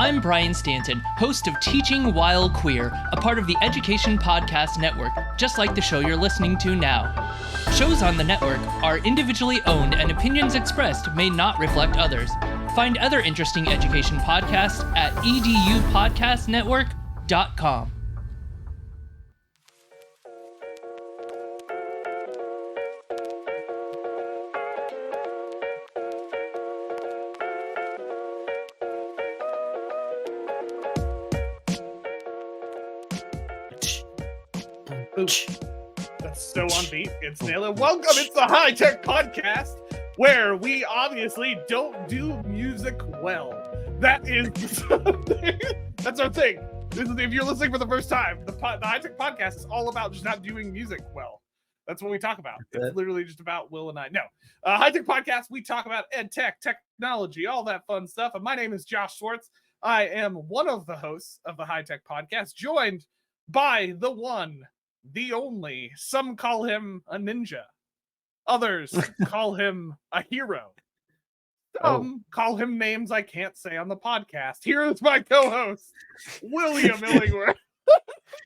I'm Brian Stanton, host of Teaching While Queer, a part of the Education Podcast Network, just like the show you're listening to now. Shows on the network are individually owned and opinions expressed may not reflect others. Find other interesting education podcasts at edupodcastnetwork.com. That's so on beat. It's nailed it. Welcome. It's the High Tech Podcast, where we obviously don't do music well. That is that's our thing. This is, if you're listening for the first time, the High Tech Podcast is all about just not doing music well. That's what we talk about. It's literally just about Will and I. No, High Tech Podcast. We talk about ed tech, technology, all that fun stuff. And my name is Josh Schwartz. I am one of the hosts of the High Tech Podcast, joined by the one, the only. Some call him a ninja. Others call him a hero. Some call him names I can't say on the podcast. Here is my co-host, William Illingworth.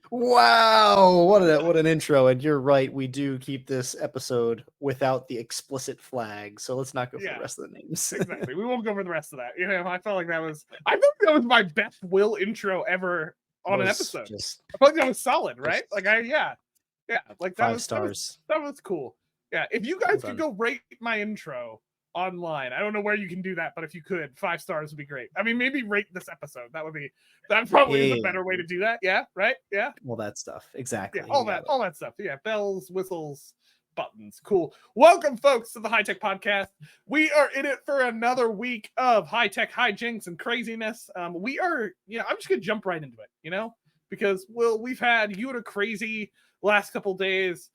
Wow, what an intro. And you're right, we do keep this episode without the explicit flag, so let's not go for the rest of the names. Exactly. We won't go for the rest of that. You know, I felt like that was my best Will intro ever on an episode. I felt like that was solid, right? Like like that 5 was stars. That was cool. Yeah, if you guys could go rate my intro online, I don't know where you can do that, but if you could, 5 stars would be great. I mean, maybe rate this episode. That's probably the better way to do that. Yeah, right? Yeah. All that stuff. Exactly. Yeah, all that stuff. Yeah, bells, whistles, buttons. Cool. Welcome, folks, to the High Tech Podcast. We are in it for another week of high tech hijinks and craziness. We are, I'm just gonna jump right into it, because we've had you in a crazy last couple days.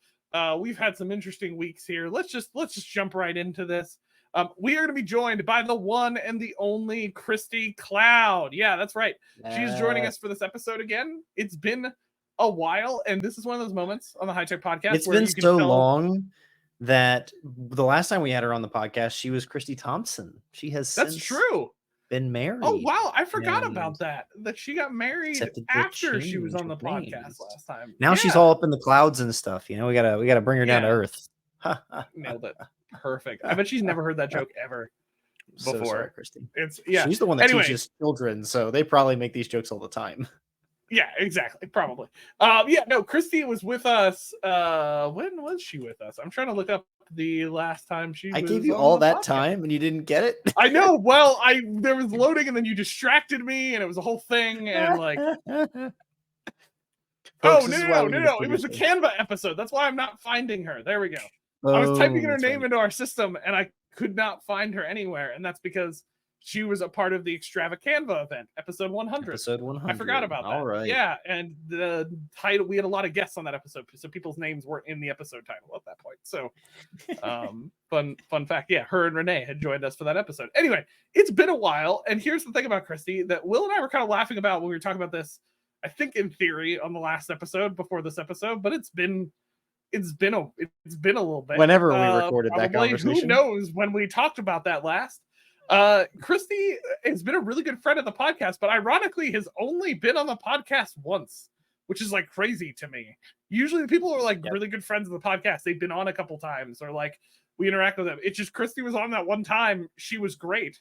We've had some interesting weeks here. Let's just jump right into this. We are going to be joined by the one and the only Christie Cloud. Yeah, that's right. She's joining us for this episode again. It's been a while, and this is one of those moments on the High Tech Podcast. It's been so long that the last time we had her on the podcast, she was Christy Thompson. She has That's true. Been married. Oh wow, I forgot about that she got married after she was on the podcast last time. Now she's all up in the clouds and stuff. We gotta bring her down to earth. Nailed it. Perfect. I bet she's never heard that joke ever before. So sorry, Christy. She's the one that teaches children, so they probably make these jokes all the time. Yeah, exactly. Probably. Christy was with us. When was she with us? I'm trying to look up the last time I gave you all that time and you didn't get it. I know. Well, there was loading and then you distracted me and it was a whole thing and like. Folks, no. It was a Canva episode. That's why I'm not finding her. There we go. I was typing in her name into our system and I could not find her anywhere. And that's because she was a part of the Extravacanva event, episode 100. I forgot about that. All right. Yeah. And the title, we had a lot of guests on that episode. So people's names weren't in the episode title at that point. So fun fact. Yeah. Her and Renee had joined us for that episode. Anyway, it's been a while. And here's the thing about Christy that Will and I were kind of laughing about when we were talking about this, I think in theory on the last episode before this episode, but it's been a little bit. Whenever we recorded that conversation. Who knows when we talked about that last. Christy has been a really good friend of the podcast, but ironically has only been on the podcast once, which is like crazy to me. Usually the people who are like really good friends of the podcast, they've been on a couple times or like we interact with them. It's just Christy was on that one time. She was great.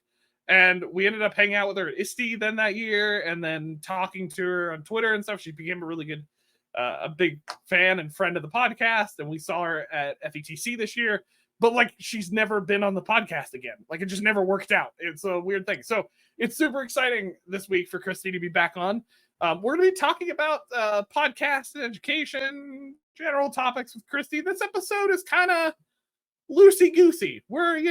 And we ended up hanging out with her at ISTE then that year and then talking to her on Twitter and stuff. She became a really good a big fan and friend of the podcast, and we saw her at FETC this year, but like she's never been on the podcast again. Like it just never worked out. It's a weird thing. So it's super exciting this week for Christy to be back on. We're going to be talking about podcast and education, general topics with Christy. This episode is kind of loosey-goosey. We're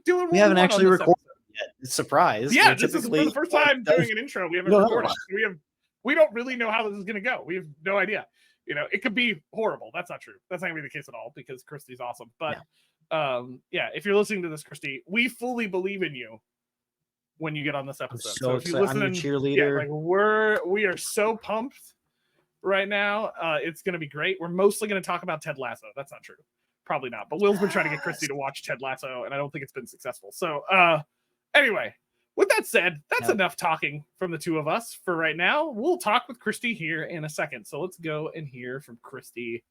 doing. We haven't actually recorded yet. It's a surprise. Yeah, this is for the first time doing an intro. We haven't recorded. We don't really know how this is going to go. We have no idea. It could be horrible. That's not true. That's not going to be the case at all because Christy's awesome. But if you're listening to this, Christy, we fully believe in you when you get on this episode. So if you listen, I'm your cheerleader. We are so pumped right now. It's going to be great. We're mostly going to talk about Ted Lasso. That's not true. Probably not. But Will's been trying to get Christy to watch Ted Lasso, and I don't think it's been successful. So anyway, with that said, that's Yep. enough talking from the two of us for right now. We'll talk with Christie here in a second. So let's go and hear from Christie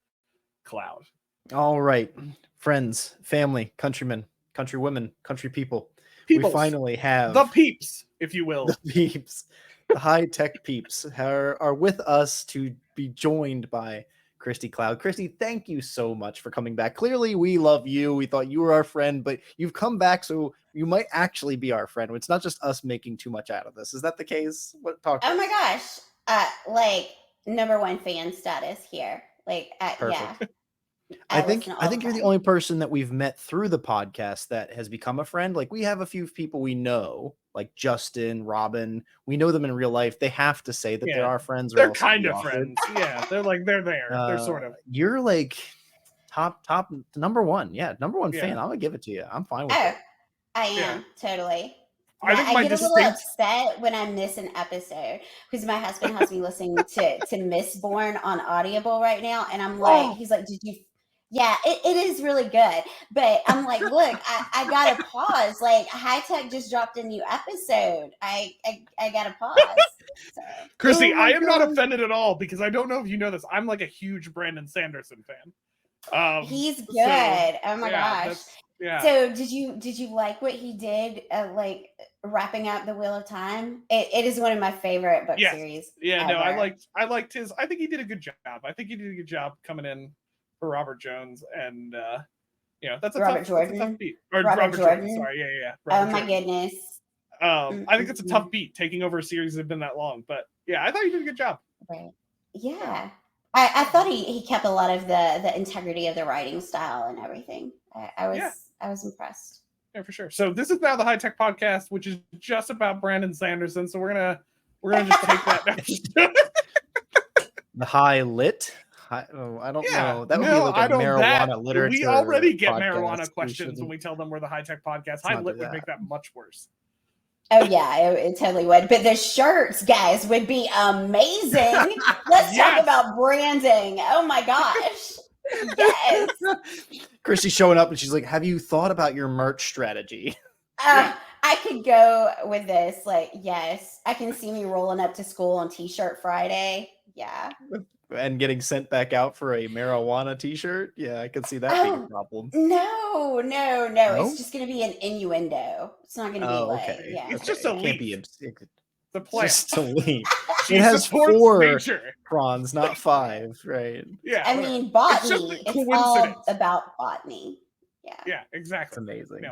Cloud. All right, friends, family, countrymen, countrywomen, country people. Peoples. We finally have the peeps, if you will. The peeps, the high tech peeps are with us to be joined by Christie Cloud. Christie, thank you so much for coming back. Clearly, we love you. We thought you were our friend, but you've come back, so you might actually be our friend. It's not just us making too much out of this. Is that the case? Oh my gosh. Like #1 fan status here. Like, yeah. I think you're the only person that we've met through the podcast that has become a friend. Like, we have a few people we know, like Justin, Robin. We know them in real life. They have to say that they're our friends. They're kind of friends. Yeah, they're there. They're sort of. You're like top #1. Yeah, #1 fan. I'm gonna give it to you. I'm fine with it. I am totally. I think I get a little upset when I miss an episode because my husband has me listening to Mistborn on Audible right now, and I'm like, he's like, did you? Yeah, it is really good. But I'm like, look, I gotta pause. Like, High Tech just dropped a new episode. I gotta pause. So. Christie, I am not offended at all because I don't know if you know this. I'm like a huge Brandon Sanderson fan. He's good. Oh my gosh. Yeah. So did you like what he did? Like wrapping up the Wheel of Time? It is one of my favorite book series. Yeah, ever. no, I liked his. I think he did a good job. I think he did a good job coming in for Robert Jones, and that's a tough beat. Or Robert Jordan. Sorry, yeah. Robert Jordan. Goodness. I think it's a tough beat taking over a series that had been that long, but yeah, I thought he did a good job. Right. Yeah. I thought he kept a lot of the integrity of the writing style and everything. I was impressed. Yeah, for sure. So this is now the High Tech Podcast, which is just about Brandon Sanderson. So we're gonna just take that. The high lit. I don't know. That would be like a marijuana literature. We already get marijuana questions when we tell them we're the High Tech Podcast. High lit would make that much worse. Oh yeah, it totally would. But the shirts, guys, would be amazing. Let's talk about branding. Oh my gosh. Yes. Christie's showing up and she's like, have you thought about your merch strategy? I could go with this. Like, yes, I can see me rolling up to school on T-shirt Friday. Yeah. And getting sent back out for a marijuana T-shirt. Yeah, I could see that being a problem. No. It's just going to be an innuendo. It's not going to be like, it's just a leaf. The plant. Just a leaf. It has 4 prawns, not 5, right? Yeah. I mean, botany. It's all about botany. Yeah. Yeah, exactly. It's amazing.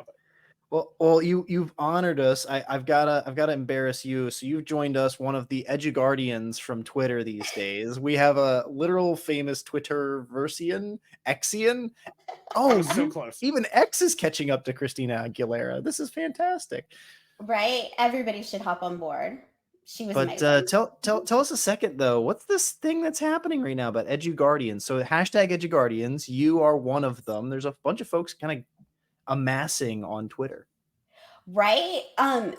Well, you've honored us. I've gotta embarrass you. So you've joined us, one of the Eduguardians from Twitter these days. We have a literal famous Twitterversian, Xian. Oh, so close. Even X is catching up to Christina Aguilera. This is fantastic. Right? Everybody should hop on board. She was amazing. Tell us a second though. What's this thing that's happening right now about Eduguardians? So #Eduguardians, you are one of them. There's a bunch of folks kind of amassing on Twitter, right?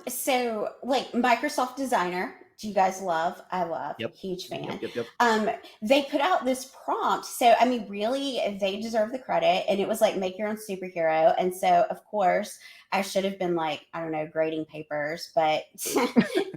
So like Microsoft Designer, do you guys love? I love. Yep. Huge fan. Yep. They put out this prompt, so I mean, really, they deserve the credit. And it was like, make your own superhero. And so, of course, I should have been like, I don't know, grading papers, but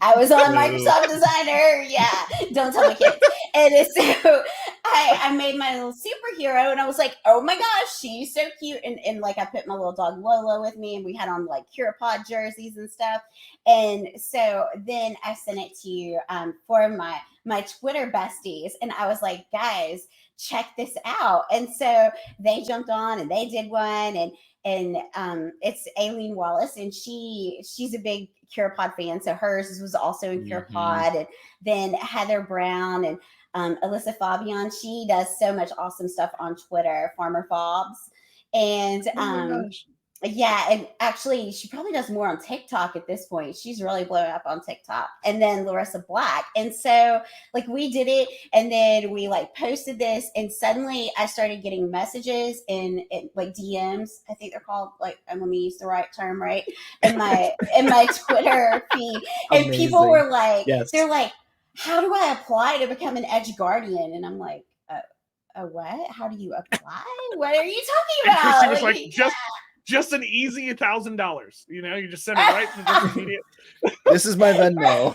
I was on Microsoft Designer. Yeah, don't tell my kids. And so I made my little superhero, and I was like, oh my gosh, she's so cute. And like, I put my little dog Lola with me, and we had on like Curapod jerseys and stuff. And so then I sent it to you for my Twitter besties, and I was like, guys, check this out. And so they jumped on and they did one, and it's Aileen Wallace, and she's a big Curapod fan, so hers was also in Curapod. And then Heather Brown and Alyssa Fabian, she does so much awesome stuff on Twitter, Farmer Fobs. And yeah, and actually she probably does more on TikTok at this point. She's really blowing up on TikTok. And then Larissa Black. And so like we did it, and then we like posted this, and suddenly I started getting messages in like DMs, I think they're called, like, let me use the right term, right? In my Twitter feed. And Amazing. People were like, they're like, how do I apply to become an Eduguardian? And I'm like, what? How do you apply? What are you talking about? And Christie was like, just an easy $1,000. You just send it right to the immediate. This is my Venmo.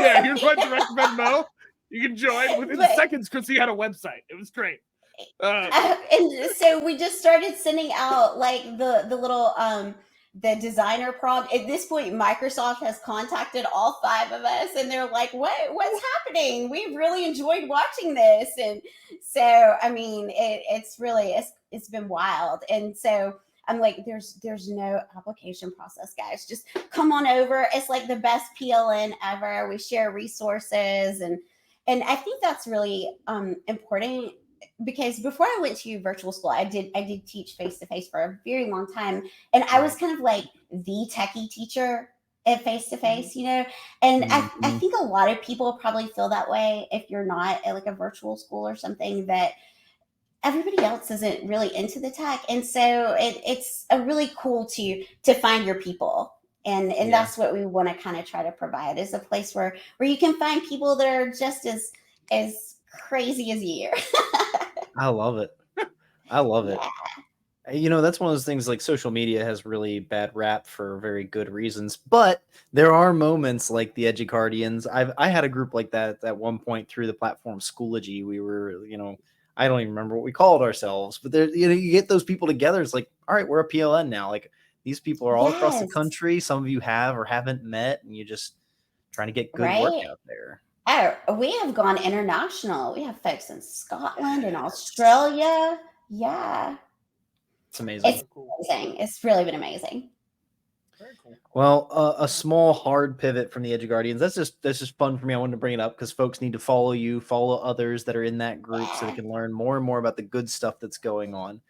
Yeah, here's my direct Venmo. You can join within seconds. Christie had a website. It was great. And so we just started sending out like the little the designer prompt. At this point, Microsoft has contacted all 5 of us, and they're like, what's happening? We really enjoyed watching this. And so I mean, it's been wild. And so I'm like, there's no application process, guys. Just come on over. It's like the best PLN ever. We share resources, and I think that's really important, because before I went to virtual school, I did teach face-to-face for a very long time. And I was kind of like the techie teacher at face-to-face, and I think a lot of people probably feel that way if you're not at like a virtual school or something, that everybody else isn't really into the tech. And so it's a really cool to find your people. And that's what we want to kind of try to provide, is a place where you can find people that are just as crazy as you. I love it. I love it. That's one of those things, like social media has really bad rap for very good reasons, but there are moments like the Educardians. I had a group like that at one point through the platform Schoology. We were, I don't even remember what we called ourselves, but there, you get those people together. It's like, all right, we're a PLN now. Like, these people are all across the country. Some of you have or haven't met, and you're just trying to get good work out there. Oh, we have gone international. We have folks in Scotland and Australia. Yeah. It's amazing. It's amazing. It's really been amazing. Very cool. Well, a small hard pivot from the Educardians. That's just fun for me. I wanted to bring it up because folks need to follow you, follow others that are in that group, so they can learn more and more about the good stuff that's going on.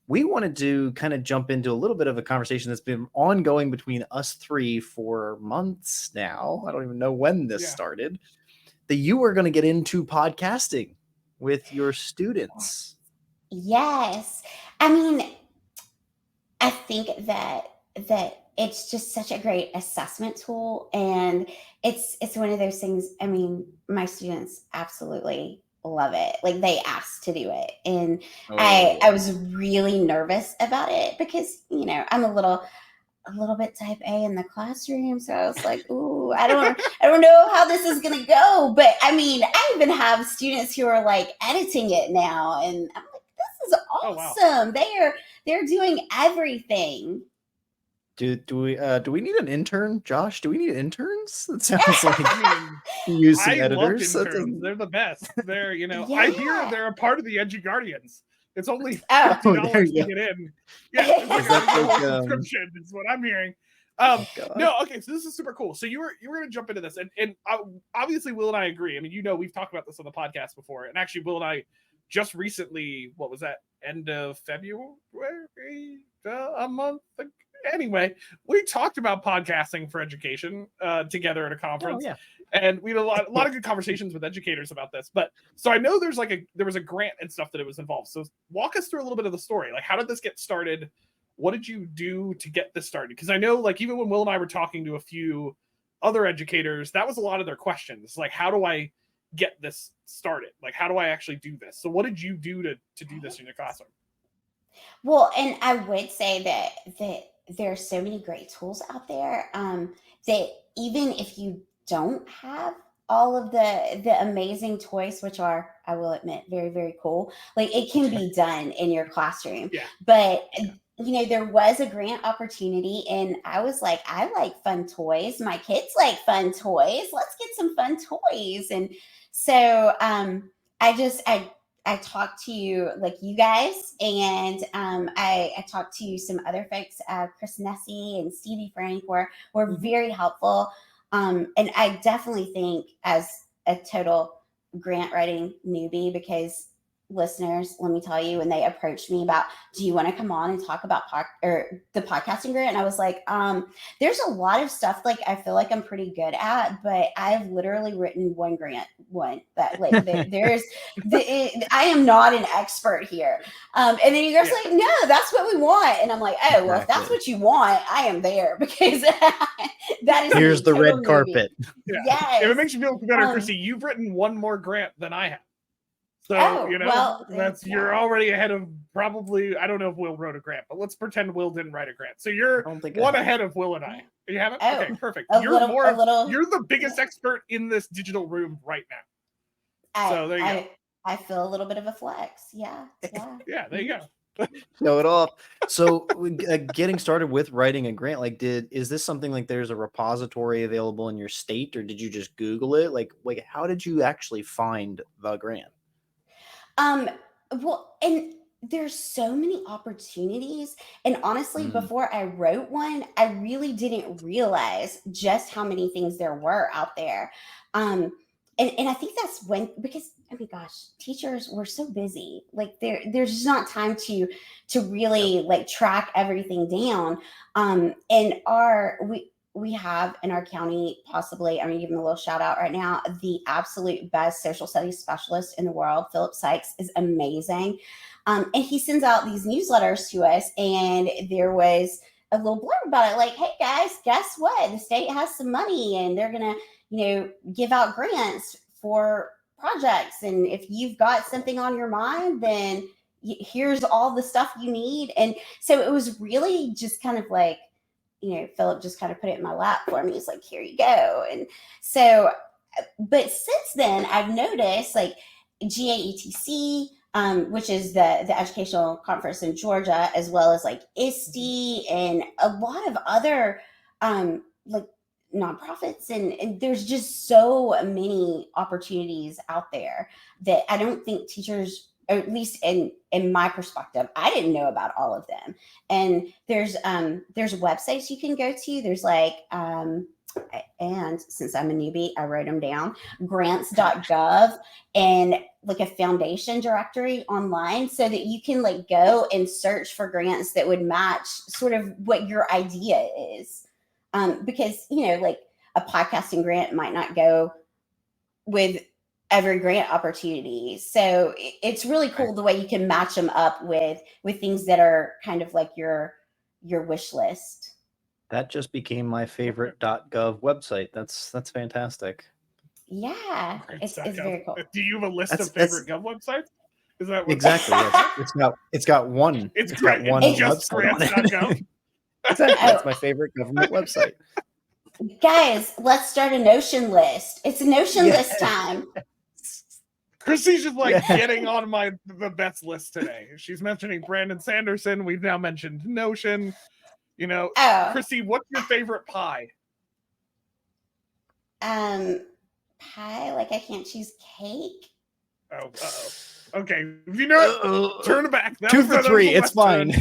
We wanted to kind of jump into a little bit of a conversation that's been ongoing between us 3 for months now. I don't even know when this started. That you were going to get into podcasting with your students. Yes. I mean, I think that it's just such a great assessment tool, and it's one of those things. I mean, my students absolutely love it. Like, they asked to do it, and I was really nervous about it because I'm a little bit type A in the classroom, so I was like, ooh, I don't know how this is gonna go. But I mean, I even have students who are like editing it now, and I'm like, this is awesome. Oh, wow. They're doing everything. Do we need an intern, Josh? Do we need interns? That sounds like use some editors. Love interns. They're the best. They're I hear they're a part of the Educardians. It's only $50 to get in. Yeah, it's like a subscription. Is what I'm hearing. No, okay, so this is super cool. So you were going to jump into this, and obviously Will and I agree. I mean, we've talked about this on the podcast before, and actually Will and I just recently, what was that? End of February, a month ago. Anyway, we talked about podcasting for education together at a conference. And we had a lot of good conversations with educators about this. But so I know there was a grant and stuff that it was involved. So walk us through a little bit of the story. Like, how did this get started? What did you do to get this started? Because I know, like, even when Will and I were talking to a few other educators, that was a lot of their questions. Like, how do I get this started? Like, how do I actually do this? So what did you do to do this in your classroom? Well, and I would say that there are so many great tools out there that even if you don't have all of the amazing toys, which are, I will admit, very, very cool, like, it can be done in your classroom. But there was a grant opportunity, and I was like, I like fun toys. My kids like fun toys. Let's get some fun toys. And so I talked to you, like, you guys, and I talked to some other folks. Chris Nessie and Stevie Frank were very helpful. And I definitely think, as a total grant writing newbie, because listeners, let me tell you, when they approached me about, do you want to come on and talk about the podcasting grant? And I was like, there's a lot of stuff, like, I feel like I'm pretty good at, but I've literally written one grant, that, like, I am not an expert here. And then you guys are like, no, that's what we want. And I'm like, oh, well, if that's what you want, I am there, because that is, here's the red carpet. Yes. If it makes you feel better, Christie, you've written one more grant than I have. So, well, that's you're already ahead of probably, I don't know if Will wrote a grant, but let's pretend Will didn't write a grant. So you're one ahead of Will and I. You haven't? Oh, okay, perfect. You're the biggest expert in this digital room right now. So there you go. I feel a little bit of a flex. Yeah. Yeah, there you go. Show it off. So getting started with writing a grant, like is this something like there's a repository available in your state, or did you just Google it? Like how did you actually find the grant? Well, and there's so many opportunities. And honestly, before I wrote one, I really didn't realize just how many things there were out there. And I think that's because I mean, gosh, teachers were so busy. Like there's just not time to really like track everything down. And we have in our county, possibly, I'm gonna give him a little shout out right now, the absolute best social studies specialist in the world. Philip Sykes is amazing. And he sends out these newsletters to us. And there was a little blurb about it, like, hey guys, guess what? The state has some money and they're gonna, give out grants for projects. And if you've got something on your mind, then here's all the stuff you need. And so it was really just kind of like, Philip just kind of put it in my lap for me. He's like, here you go. And so, but since then I've noticed like GAETC, which is the educational conference in Georgia, as well as like ISTE and a lot of other like nonprofits, and there's just so many opportunities out there that I don't think teachers, or at least in my perspective, I didn't know about all of them. And there's websites you can go to. There's like and since I'm a newbie, I wrote them down, grants.gov, and like a foundation directory online, so that you can like go and search for grants that would match sort of what your idea is. Because, like a podcasting grant might not go with every grant opportunity. So it's really cool the way you can match them up with things that are kind of like your wish list. That just became my favorite .gov website. That's fantastic. Yeah, it's very cool. Do you have a list of favorite Gov websites? Is that what exactly? It's got one. It's got one just grants.gov. That's my favorite government website. Guys, let's start a Notion list. It's a Notion list time. Christie's just like getting on the best list today. She's mentioning Brandon Sanderson. We've now mentioned Notion. Christie, what's your favorite pie? Pie? Like I can't choose cake? Oh, okay. If you know, turn it back. 2 for 3. It's fine.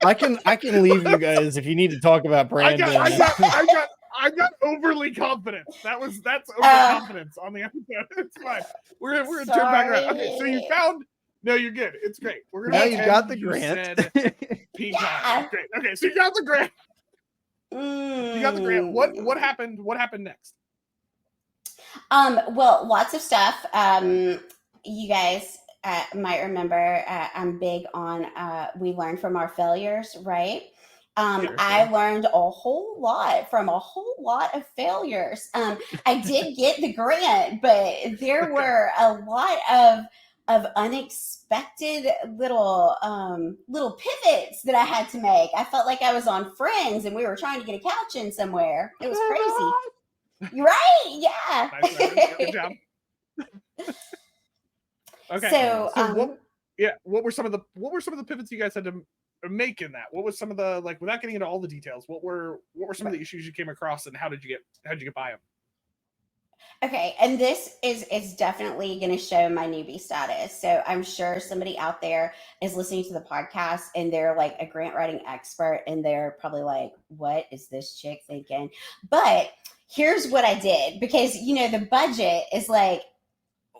I can leave you guys if you need to talk about Brandon. I got overly confident. That's overconfidence on the episode. It's fine. We're gonna turn back around. Okay, so you found. No, you're good. It's great. We're gonna. Now you got the grant. Yeah. Great. Okay, so you got the grant. You got the grant. What happened? What happened next? Well, lots of stuff. You guys might remember I'm big on we learn from our failures, right? Sure. I learned a whole lot from a whole lot of failures. I did get the grant, but there were a lot of unexpected little pivots that I had to make. I felt like I was on Friends and we were trying to get a couch in somewhere. It was crazy. You're right. Yeah. Nice, good job. Okay. So what were some of the pivots you guys had to make in that? What was some of the, like, without getting into all the details, what were some of the issues you came across, and how did you get by them? Okay, and this is definitely going to show my newbie status. So I'm sure somebody out there is listening to the podcast and they're like a grant writing expert, and they're probably like, what is this chick thinking? But here's what I did, because the budget is like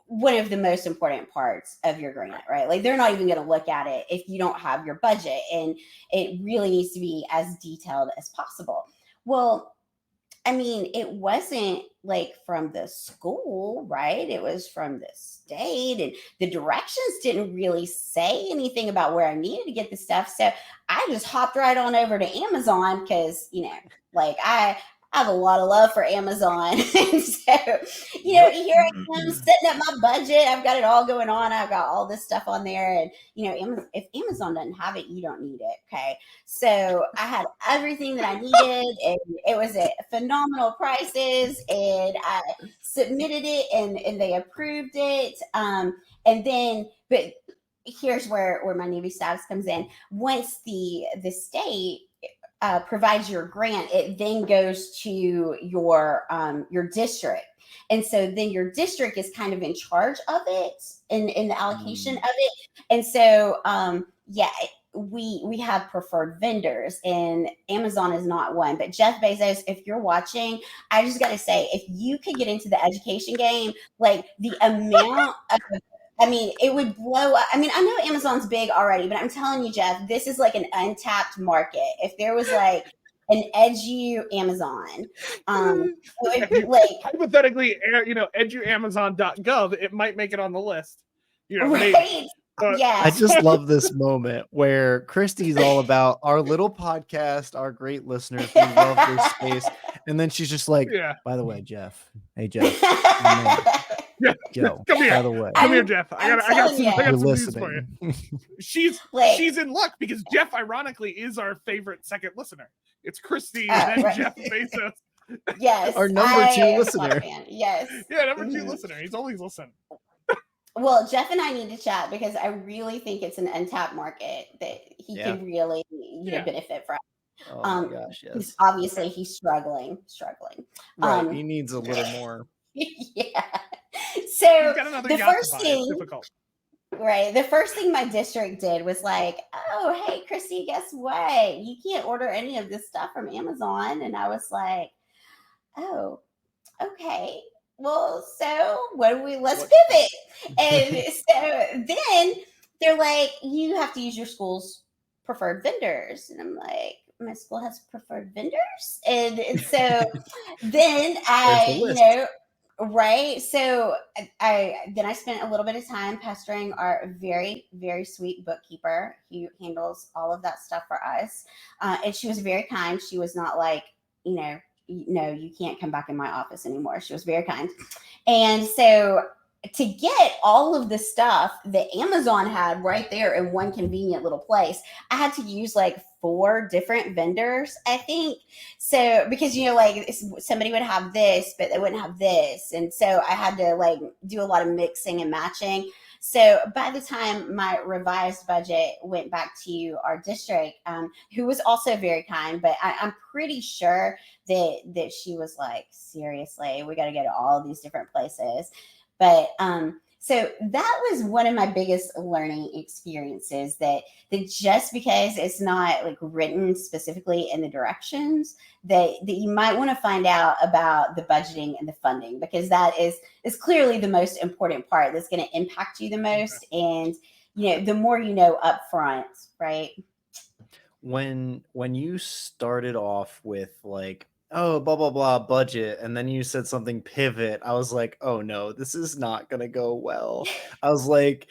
one of the most important parts of your grant, right? Like they're not even going to look at it if you don't have your budget, and it really needs to be as detailed as possible. Well, I mean, it wasn't like from the school, right? It was from the state, and the directions didn't really say anything about where I needed to get the stuff. So I just hopped right on over to Amazon because, like I I have a lot of love for Amazon. And so, here I am setting up my budget. I've got it all going on. I've got all this stuff on there. And, if Amazon doesn't have it, you don't need it. Okay. So I had everything that I needed, and it was at phenomenal prices. And I submitted it, and they approved it. But here's where my Navy status comes in. Once the state provides your grant, it then goes to your district, and so then your district is kind of in charge of it in the allocation of it. And so we have preferred vendors, and Amazon is not one. But Jeff Bezos, if you're watching, I just got to say, if you could get into the education game, like the amount of it would blow up. I know Amazon's big already, but I'm telling you, Jeff, this is like an untapped market. If there was like an edu Amazon, hypothetically, eduamazon.gov, it might make it on the list. Right? Maybe. I just love this moment where Christie's all about our little podcast, our great listeners. We love this space. And then she's just like, by the way, Jeff. Hey, Jeff. Joe, come here. By the way, come here, Jeff. I got some news for you. She's in luck because Jeff, ironically, is our favorite second listener. It's Christie and then Jeff Bezos. Yes, our number 2 listener. Yes, number 2 listener. He's always listening. Well, Jeff and I need to chat because I really think it's an untapped market that he could really benefit from. Oh my gosh, yes. Obviously, he's struggling. Right, he needs a little more. Yeah. So the first thing my district did was like, oh, hey, Christy, guess what? You can't order any of this stuff from Amazon. And I was like, oh, okay. Well, so let's pivot. And so then they're like, you have to use your school's preferred vendors. And I'm like, my school has preferred vendors. And so then right. So I spent a little bit of time pestering our very, very sweet bookkeeper who handles all of that stuff for us. And she was very kind. She was not like, no, you can't come back in my office anymore. She was very kind. And so to get all of the stuff that Amazon had right there in one convenient little place, I had to use like 4 different vendors, I think. So because, somebody would have this, but they wouldn't have this. And so I had to like do a lot of mixing and matching. So by the time my revised budget went back to our district, who was also very kind, but I'm pretty sure that she was like, seriously, we got to go to all these different places. But so that was one of my biggest learning experiences, that just because it's not like written specifically in the directions, that you might want to find out about the budgeting and the funding, because that is clearly the most important part that's going to impact you the most. And, the more you know up front, right? When you started off with like, oh, blah, blah, blah, budget, and then you said something pivot, I was like, oh no, this is not going to go well. I was like,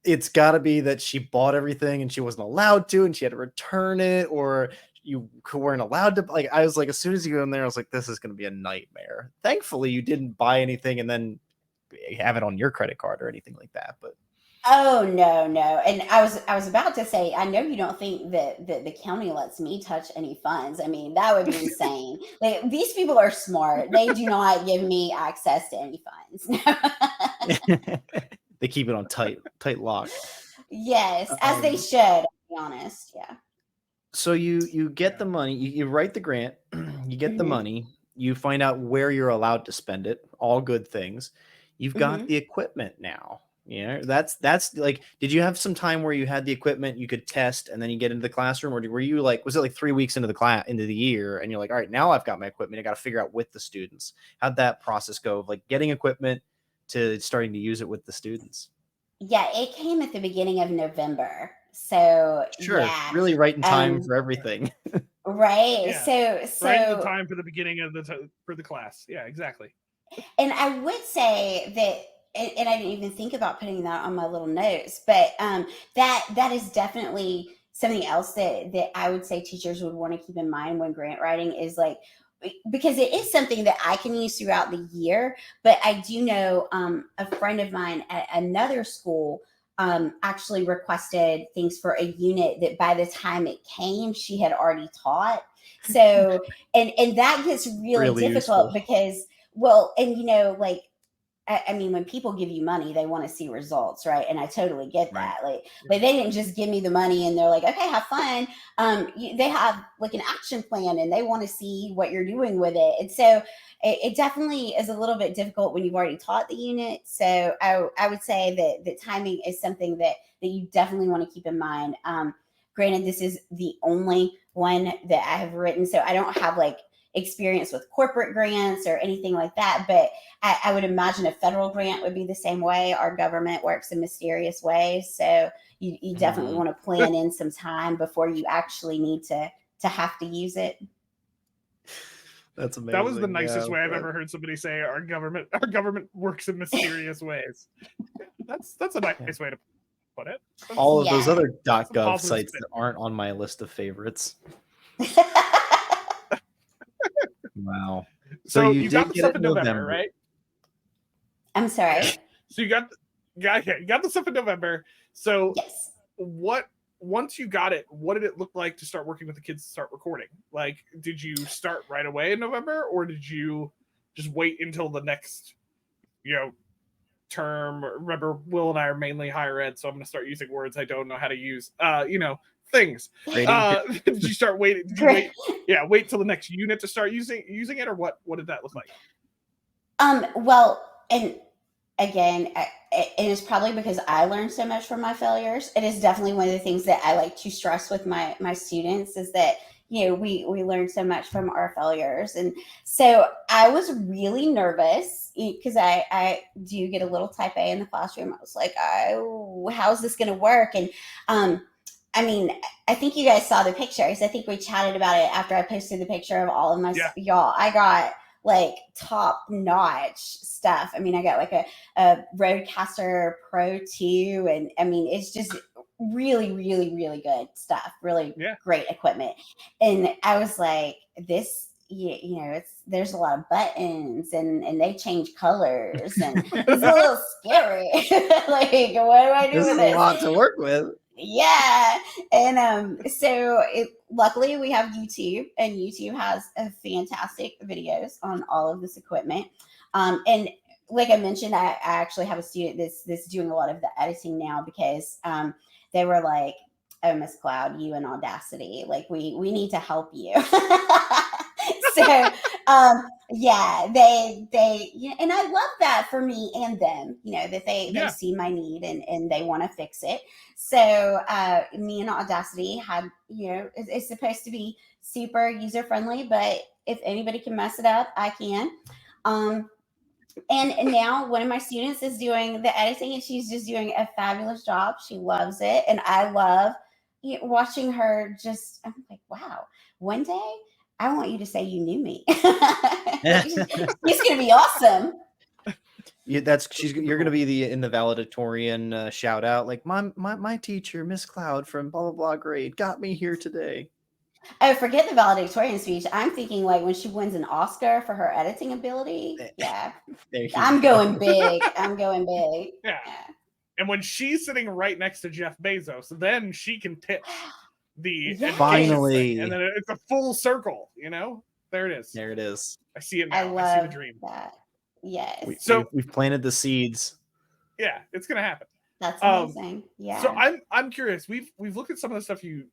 it's got to be that she bought everything and she wasn't allowed to, and she had to return it, or you weren't allowed to. Like, I was like, as soon as you go in there, I was like, this is going to be a nightmare. Thankfully, you didn't buy anything and then have it on your credit card or anything like that. But oh no. And I was about to say, I know you don't think that the county lets me touch any funds. I mean, that would be insane. Like, these people are smart. They do not give me access to any funds. They keep it on tight lock. Yes, as they should, to be honest. Yeah. So you get the money, you write the grant, you get the money, you find out where you're allowed to spend it, all good things. You've got the equipment now. That's like, did you have some time where you had the equipment you could test and then you get into the classroom, or were you like, was it like 3 weeks into the year and you're like, all right, now I've got my equipment, I got to figure out with the students? How'd that process go of like getting equipment to starting to use it with the students? Yeah, it came at the beginning of November. So really right in time for everything. Right. Yeah. So right in the time for the beginning of for the class. Yeah, exactly. And I would say that, and I didn't even think about putting that on my little notes, but that is definitely something else that I would say teachers would want to keep in mind when grant writing is like, because it is something that I can use throughout the year. But I do know a friend of mine at another school actually requested things for a unit that by the time it came, she had already taught. So, and that gets really difficult useful. because, well, and like, I mean, when people give you money, they want to see results, right? And I totally get that. Like they didn't just give me the money and they're like, okay, have fun. They have like an action plan and they want to see what you're doing with it. And so it definitely is a little bit difficult when you've already taught the unit. So I would say that timing is something that you definitely want to keep in mind. Granted, this is the only one that I have written, so I don't have like experience with corporate grants or anything like that, but I would imagine a federal grant would be the same way. Our government works in mysterious ways, so you definitely want to plan in some time before you actually need to have to use it. That's amazing. That was the nicest way I've ever heard somebody say our government works in mysterious ways. That's a nice way to put it. All of those other .gov sites that aren't on my list of favorites. Wow. So you got the stuff in November, right? I'm sorry. So you got the stuff in November. So yes. Once you got it, what did it look like to start working with the kids to start recording? Like, did you start right away in November, or did you just wait until the next, term? Remember, Will and I are mainly higher ed, so I'm going to start using words I don't know how to use. Things. Did you start waiting? Did you wait till the next unit to start using it, or what did that look like? Well, and again, and it's probably because I learned so much from my failures. It is definitely one of the things that I like to stress with my students is that we learn so much from our failures. And so I was really nervous because I do get a little type A in the classroom. I was like, oh, how's this going to work? And I mean, I think you guys saw the pictures. I think we chatted about it after I posted the picture of all of my y'all. I got like top notch stuff. I mean, I got like a Rodecaster Pro 2, and I mean, it's just really, really, really good stuff. Really great equipment. And I was like, this, there's a lot of buttons and they change colors and it's a little scary. Like, what do I do with this? There's a lot to work with. Yeah. And so luckily we have YouTube, and YouTube has fantastic videos on all of this equipment. And like I mentioned, I actually have a student that's doing a lot of the editing now because they were like, oh, Miss Cloud, you and Audacity, like we need to help you. So they and I love that for me and them, that they see my need and they want to fix it. So me and Audacity had, it's supposed to be super user friendly, but if anybody can mess it up, I can. And now one of my students is doing the editing, and she's just doing a fabulous job. She loves it, and I love watching her. I'm like, wow, one day I want you to say you knew me. It's gonna be awesome. You're gonna be in the valedictorian shout out, like my teacher, Miss Cloud from blah blah blah grade, got me here today. Oh, forget the valedictorian speech. I'm thinking like when she wins an Oscar for her editing ability. Yeah, I'm going big. Yeah. And when she's sitting right next to Jeff Bezos, then she can pitch the finally, and then it's a full circle. There it is. There it is. I see it now. I see the dream. That. Yes. We've planted the seeds. Yeah, it's gonna happen. That's amazing. Yeah. So I'm curious. We've looked at some of the stuff you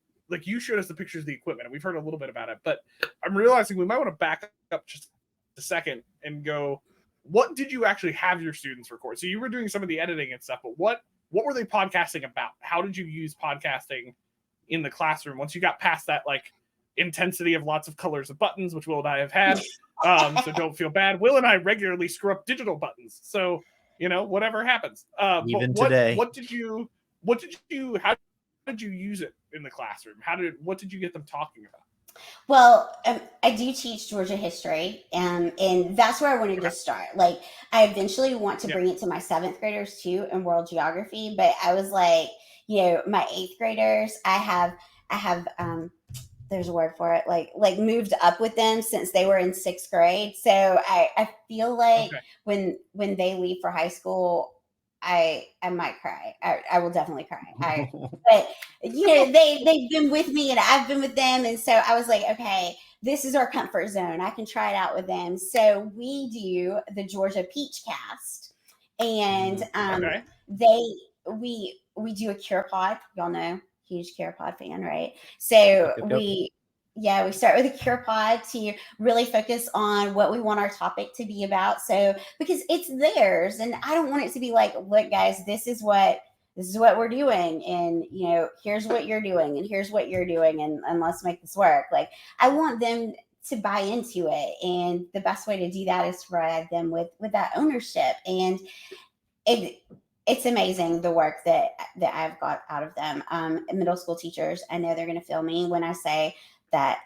showed us the pictures of the equipment, and we've heard a little bit about it, but I'm realizing we might want to back up just a second and go, what did you actually have your students record? So you were doing some of the editing and stuff, but what were they podcasting about? How did you use podcasting in the classroom once you got past that like intensity of lots of colors of buttons, which Will and I have had? So don't feel bad. Will and I regularly screw up digital buttons, so whatever happens. Even today. How did you use it in the classroom? What did you get them talking about? Well, I do teach Georgia history, and that's where I wanted to start. Like, I eventually want to bring it to my 7th graders too in world geography, but I was like, my 8th graders, I have there's a word for it, like moved up with them since they were in 6th grade. So I feel like when they leave for high school, I might cry. I will definitely cry. But they've been with me and I've been with them, and so I was like, okay, this is our comfort zone. I can try it out with them. So we do the Georgia Peach Cast, and we do a Cure Pod. Y'all know, huge Cure Pod fan, right? So we start with a Cure Pod to really focus on what we want our topic to be about. So because it's theirs, and I don't want it to be like, look, guys, this is what we're doing, and here's what you're doing, and here's what you're doing, and let's make this work. Like, I want them to buy into it, and the best way to do that is to provide them with that ownership. And it's amazing the work that I've got out of them. Middle school teachers, I know they're going to feel me when I say that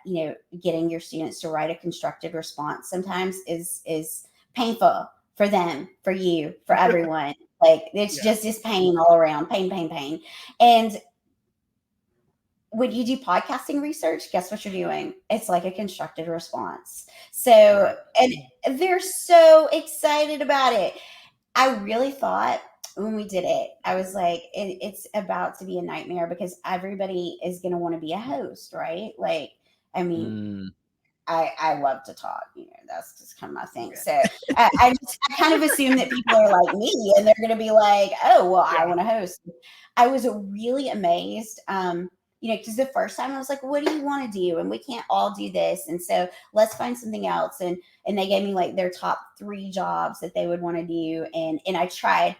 getting your students to write a constructed response sometimes is painful for them, for you, for everyone. Like, it's just pain all around, pain. And when you do podcasting research, guess what you're doing? It's like a constructed response. So, and they're so excited about it. I really thought when we did it, I was like, it's about to be a nightmare because everybody is going to want to be a host, right? Like, I mean, I love to talk, that's just kind of my thing. So I kind of assume that people are like me and they're going to be like, oh, well, I want to host. I was really amazed. Because the first time I was like, what do you want to do? And we can't all do this. And so let's find something else. And they gave me like their top 3 jobs that they would want to do. And I tried,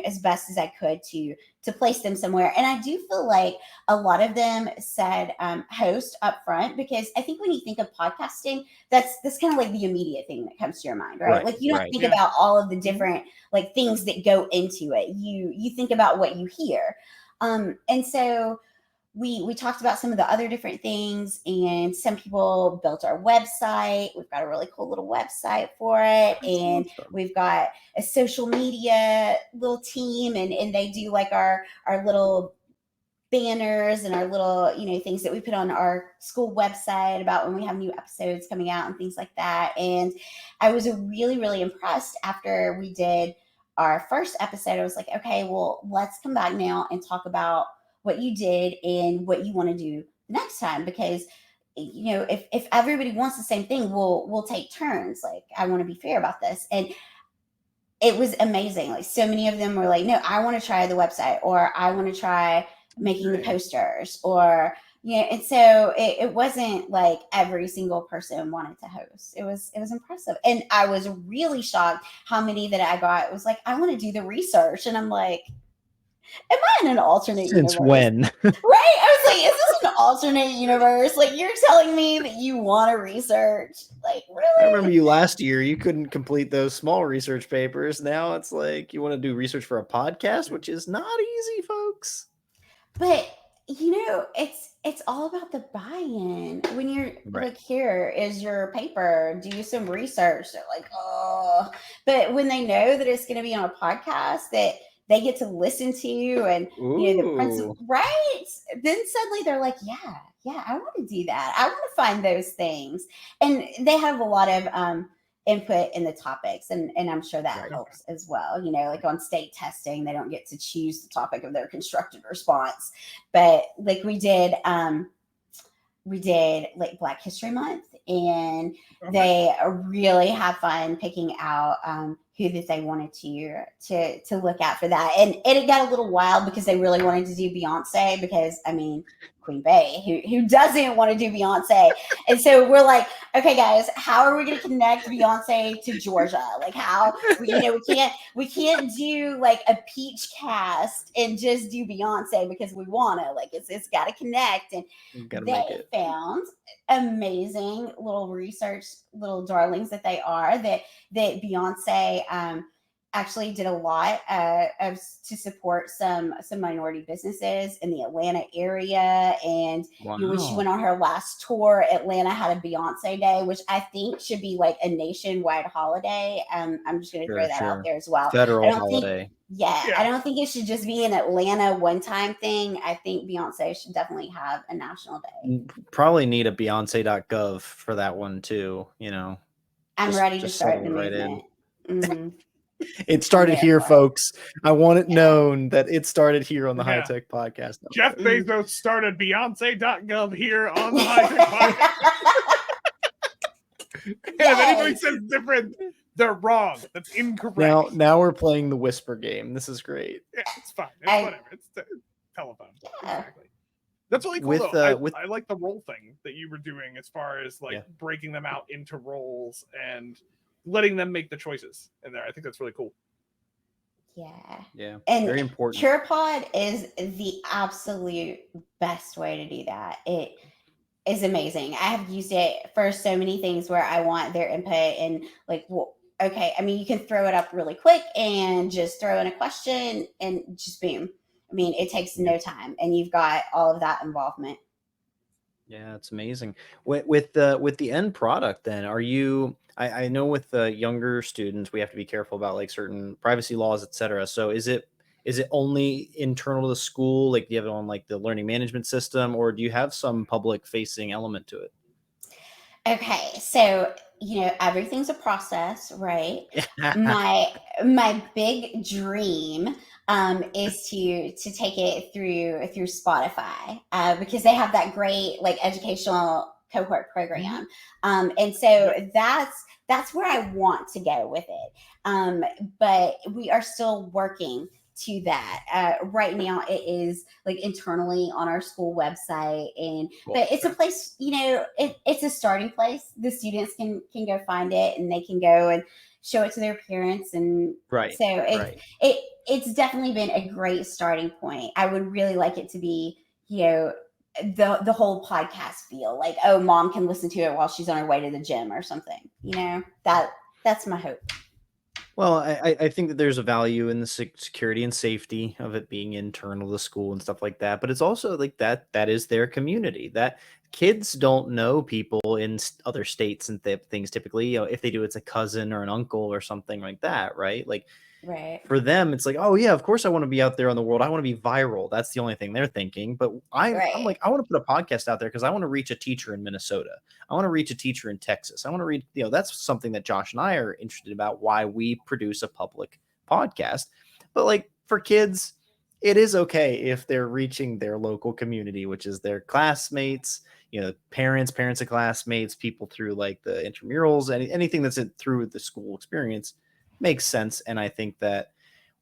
as best as I could to place them somewhere. And I do feel like a lot of them said host up front, because I think when you think of podcasting, that's kind of like the immediate thing that comes to your mind, right? Like, you don't think about all of the different like things that go into it. You think about what you hear. And so we talked about some of the other different things, and some people built our website. We've got a really cool little website for it. And we've got a social media little team, and they do like our little banners and our little, things that we put on our school website about when we have new episodes coming out and things like that. And I was really, really impressed after we did our first episode. I was like, okay, well, let's come back now and talk about what you did and what you want to do the next time, because if everybody wants the same thing, we'll take turns. Like, I want to be fair about this. And it was amazing. Like, so many of them were like, no, I want to try the website, or I want to try making the posters, or and so it wasn't like every single person wanted to host. It was impressive. And I was really shocked how many that I got. It was like, I want to do the research. And I'm like, am I in an alternate universe? Since when? Right? I was like, is this an alternate universe? Like, you're telling me that you want to research? Like, really? I remember you last year, you couldn't complete those small research papers. Now it's like you want to do research for a podcast, which is not easy, folks. But it's all about the buy-in. When you're like, here is your paper, do some research. They're like, oh. But when they know that it's going to be on a podcast that they get to listen to, and the principal, right? Then suddenly they're like, yeah, I want to do that. I want to find those things. And they have a lot of input in the topics, and I'm sure that helps as well. Like on state testing, they don't get to choose the topic of their constructed response, but like we did like Black History Month, and they really have fun picking out who that they wanted to look at for that. And it got a little wild because they really wanted to do Beyonce, because I mean, Queen Bey, who doesn't want to do Beyonce? And so we're like, okay, guys, how are we going to connect Beyonce to Georgia? Like, how we can't do like a peach cast and just do Beyonce because we want to. Like, it's got to connect. And they found amazing little research, little darlings that they are, that Beyonce actually did a lot to support some minority businesses in the Atlanta area. And when she went on her last tour, Atlanta had a Beyonce Day, which I think should be like a nationwide holiday. I'm just going to throw that out there as well. Federal holiday. Yeah, Yeah. I don't think it should just be an Atlanta one-time thing. I think Beyonce should definitely have a national day. Probably need a Beyonce.gov for that one too. You know, I'm ready to start settle the right in. movement. It I'm started there here, for it. folks. I want it Yeah. known that it started here on the Yeah. High Tech Podcast. Jeff Bezos started Beyonce.gov here on the High Tech Podcast. And if anybody Yes. says different, they're wrong. That's incorrect. Now we're playing the whisper game. This is great. Yeah, it's fine. It's whatever. It's telephone. Yeah. Exactly. That's really cool, With, though. I like the role thing that you were doing as far as breaking them out into roles and letting them make the choices in there. I think that's really cool. Yeah. And very important. CurePod is the absolute best way to do that. It is amazing. I have used it for so many things where I want their input and okay, I mean, you can throw it up really quick and just throw in a question and just boom. I mean, it takes no time and you've got all of that involvement. Yeah, it's amazing. With the end product, then are you? I know with the younger students, we have to be careful about like certain privacy laws, etc. So is it only internal to the school? Like, do you have it on like the learning management system, or do you have some public facing element to it? Okay, so everything's a process, right? my big dream is to take it through Spotify because they have that great like educational cohort program, and so that's where I want to go with it. But we are still working to that. Right now it is like internally on our school website, but it's a place, it's a starting place. The students can go find it and they can go and show it to their parents, and it's definitely been a great starting point. I would really like it to be, the whole podcast feel like, oh, mom can listen to it while she's on her way to the gym or something. That's my hope. Well, I think that there's a value in the security and safety of it being internal to the school and stuff like that. But it's also like that is their community. That kids don't know people in other states and things typically. If they do, it's a cousin or an uncle or something like that, right? Like, right. For them, it's like, oh yeah, of course I want to be out there on the world. I want to be viral. That's the only thing they're thinking. But I'm like, I want to put a podcast out there because I want to reach a teacher in Minnesota. I want to reach a teacher in Texas. I want to read, that's something that Josh and I are interested about, why we produce a public podcast. But like for kids, it is okay if they're reaching their local community, which is their classmates, parents of classmates, people through like the intramurals, anything that's through the school experience makes sense. And I think that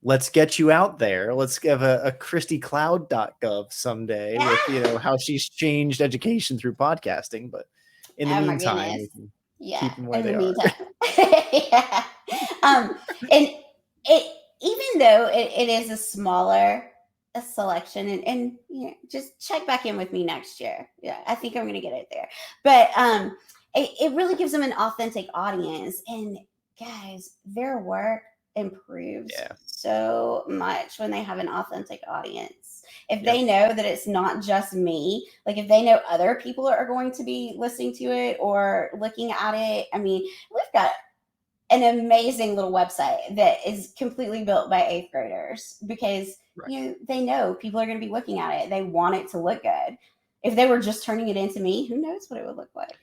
let's get you out there. Let's give a ChristieCloud.gov someday with, how she's changed education through podcasting. But in the meantime, we can keep them where they are. Yeah. And it, even though it is a smaller selection, and just check back in with me next year. Yeah, I think I'm going to get it there. But it really gives them an authentic audience. And guys, their work improves so much when they have an authentic audience. If they know that it's not just me, like if they know other people are going to be listening to it or looking at it. I mean, we've got an amazing little website that is completely built by 8th graders because they know people are going to be looking at it. They want it to look good. If they were just turning it into me, who knows what it would look like.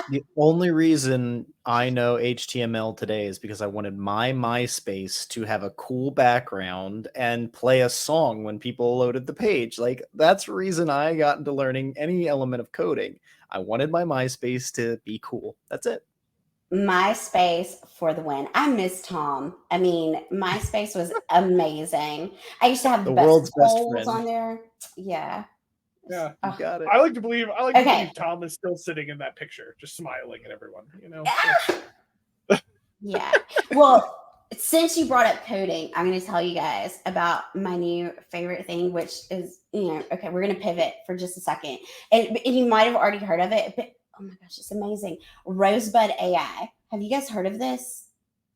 The only reason I know HTML today is because I wanted my MySpace to have a cool background and play a song when people loaded the page. Like, that's the reason I got into learning any element of coding. I wanted my MySpace to be cool. That's it. MySpace for the win. I miss Tom. I mean, MySpace was amazing. I used to have the world's best polls friend on there. Yeah. Yeah, you got it. I like to believe Tom is still sitting in that picture, just smiling at everyone. Yeah. Well, since you brought up coding, I'm going to tell you guys about my new favorite thing, which is, okay, we're going to pivot for just a second, and you might have already heard of it, but oh my gosh, it's amazing. Rosebud AI. Have you guys heard of this?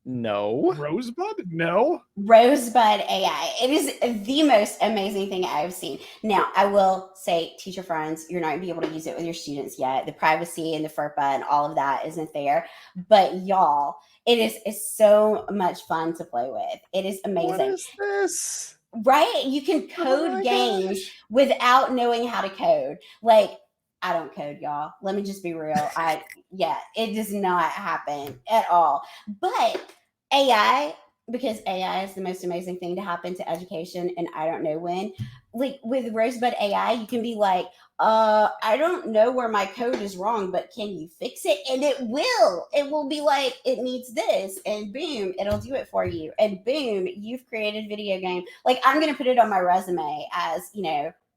No. Rosebud? No. Rosebud AI. It is the most amazing thing I've seen. Now, I will say, teacher friends, you're not going to be able to use it with your students yet. The privacy and the FERPA and all of that isn't there. But y'all, it's so much fun to play with. It is amazing. What is this? Right? You can code games without knowing how to code. Like, I don't code, y'all. Let me just be real. It does not happen at all. But AI, because AI is the most amazing thing to happen to education, and I don't know when. Like with Rosebud AI, you can be like, I don't know where my code is wrong, but can you fix it? And it will. It will be like, it needs this, and boom, it'll do it for you. And boom, you've created a video game. Like, I'm gonna put it on my resume as,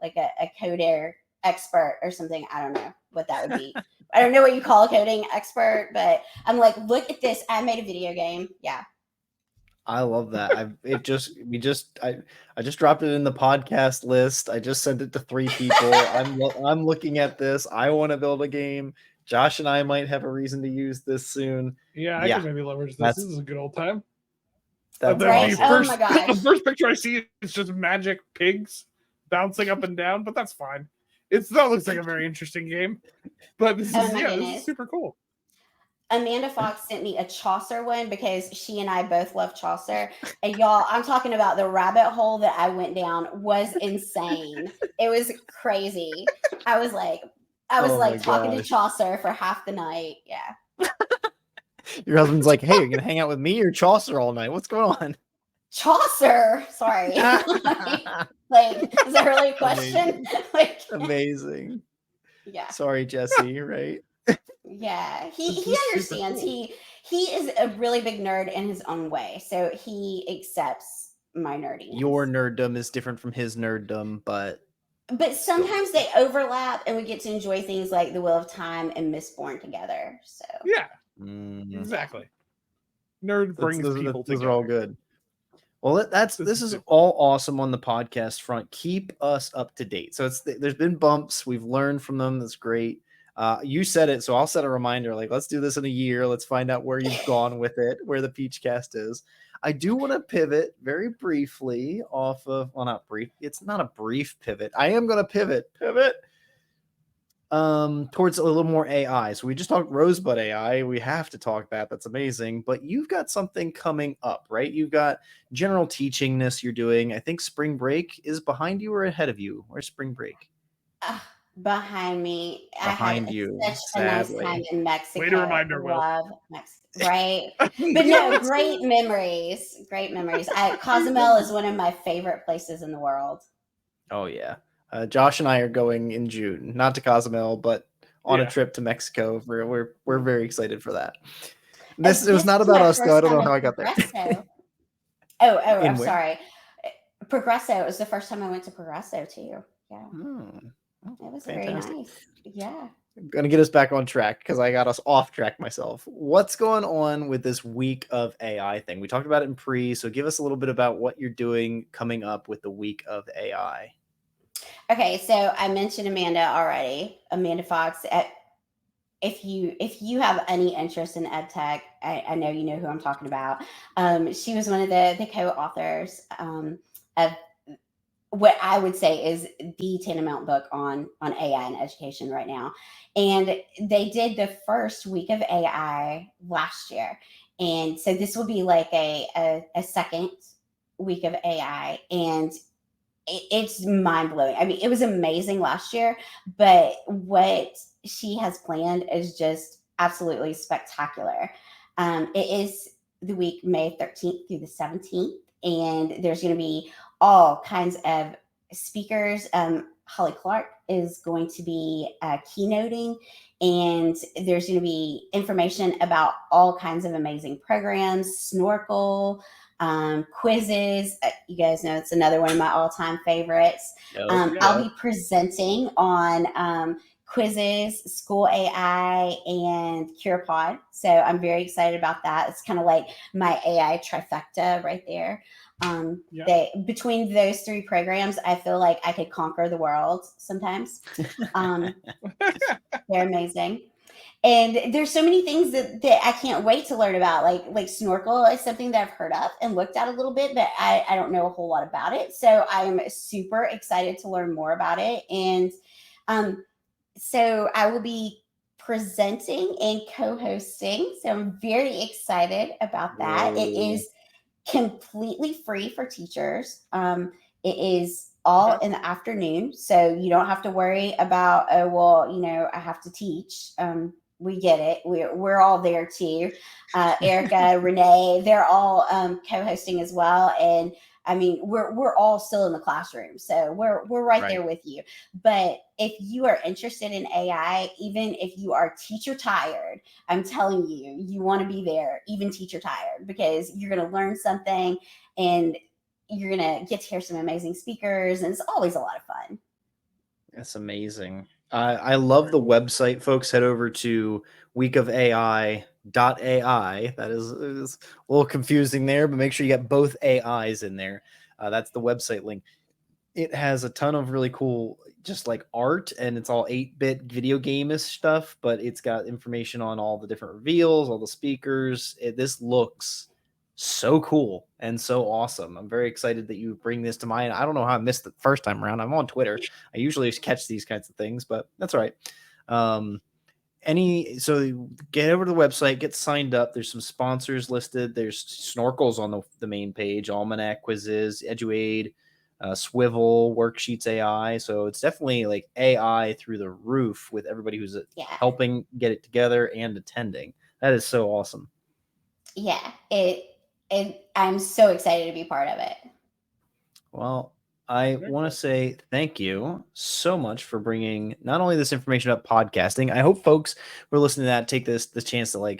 like a coder expert or something. I don't know what that would be. I don't know what you call a coding expert, but I'm like, look at this. I made a video game. Yeah. I love that. I just dropped it in the podcast list. I just sent it to 3 people. I'm looking at this. I want to build a game. Josh and I might have a reason to use this soon. Yeah, I could maybe leverage this. This is a good old time. That's right. awesome. Oh my gosh. The first picture I see is just magic pigs bouncing up and down, but that's fine. It still looks like a very interesting game. But this is super cool. Amanda Fox sent me a Chaucer one because she and I both love Chaucer. And y'all, I'm talking about the rabbit hole that I went down was insane. It was crazy. I was talking to Chaucer for half the night. Yeah. Your husband's like, hey, you're going to hang out with me or Chaucer all night? What's going on? Chaucer. Sorry. Like, is that really a question? Amazing. Yeah. Sorry, Jesse, right? Yeah, he understands. Cool. He is a really big nerd in his own way, so he accepts my nerdiness. Your nerddom is different from his nerddom, but sometimes they overlap, and we get to enjoy things like The Wheel of Time and Mistborn together. So yeah, exactly. Nerd brings people together. Those are all good. Well, this is all awesome on the podcast front. Keep us up to date. So there's been bumps. We've learned from them. That's great. You said it, so I'll set a reminder. Like, let's do this in a year. Let's find out where you've gone with it, where the Peachcast is. I do want to pivot very briefly off of, well, not brief. It's not a brief pivot. I am going to pivot towards a little more AI. So we just talked Rosebud AI. We have to talk that. That's amazing. But you've got something coming up, right? You've got general teachingness you're doing. I think spring break is behind you or ahead of you. Where's spring break? Behind me. Behind you. Such sadly. A nice time in Mexico. Way to remind her, love Mexico, right? But no, great memories. Great memories. Cozumel is one of my favorite places in the world. Oh yeah. Josh and I are going in June, not to Cozumel, but on a trip to Mexico. We're very excited for that. It was not about us though. I don't know how I got there. I'm sorry. Progresso. It was the first time I went to Progresso too. Yeah. It was fantastic. Very nice. Yeah. I'm going to get us back on track because I got us off track myself. What's going on with this week of AI thing? We talked about it in pre, so give us a little bit about what you're doing coming up with the week of AI. Okay, so I mentioned Amanda already. Amanda Fox. If you have any interest in ed tech, I know you know who I'm talking about. She was one of the co-authors of what I would say is the tantamount book on AI and education right now. And they did the first week of AI last year. And so this will be like a second week of AI. And it's mind blowing. I mean, it was amazing last year, but what she has planned is just absolutely spectacular. It is the week May 13th through the 17th. And there's going to be all kinds of speakers. Holly Clark is going to be keynoting, and there's going to be information about all kinds of amazing programs, snorkel, quizzes. You guys know it's another one of my all-time favorites. I'll be presenting on quizzes, school AI, and CurePod. So I'm very excited about that. It's kind of like my AI trifecta right there. Between those 3 programs, I feel like I could conquer the world sometimes. They're amazing. And there's so many things that I can't wait to learn about. Like snorkel is something that I've heard of and looked at a little bit, but I don't know a whole lot about it. So I'm super excited to learn more about it. And so I will be presenting and co-hosting. So I'm very excited about that. It Whoa. is completely free for teachers. It is all in the afternoon, so you don't have to worry about, oh well, I have to teach. We get it. We're all there too. Erica, Renee, they're all co-hosting as well, and I mean we're all still in the classroom, so we're right there with you. But if you are interested in AI, even if you are teacher tired, I'm telling you, you want to be there, even teacher tired, because you're going to learn something and you're going to get to hear some amazing speakers. And it's always a lot of fun. That's amazing. I love the website, folks. Head over to weekofai.ai. That is a little confusing there, but make sure you get both AIs in there. That's the website link. It has a ton of really cool, just like art, and it's all 8-bit video game-ish stuff, but it's got information on all the different reveals, all the speakers. This looks so cool and so awesome. I'm very excited that you bring this to mind. I don't know how I missed it the first time around. I'm on Twitter. I usually catch these kinds of things, but that's all right. So get over to the website, get signed up. There's some sponsors listed. There's snorkels on the main page, Almanac quizzes, Eduaid, Swivel, Worksheets AI. So it's definitely like AI through the roof with everybody who's helping get it together and attending. That is so awesome. Yeah, I'm so excited to be part of it. Well, I want to say thank you so much for bringing not only this information up podcasting. I hope folks who are listening to that take the chance to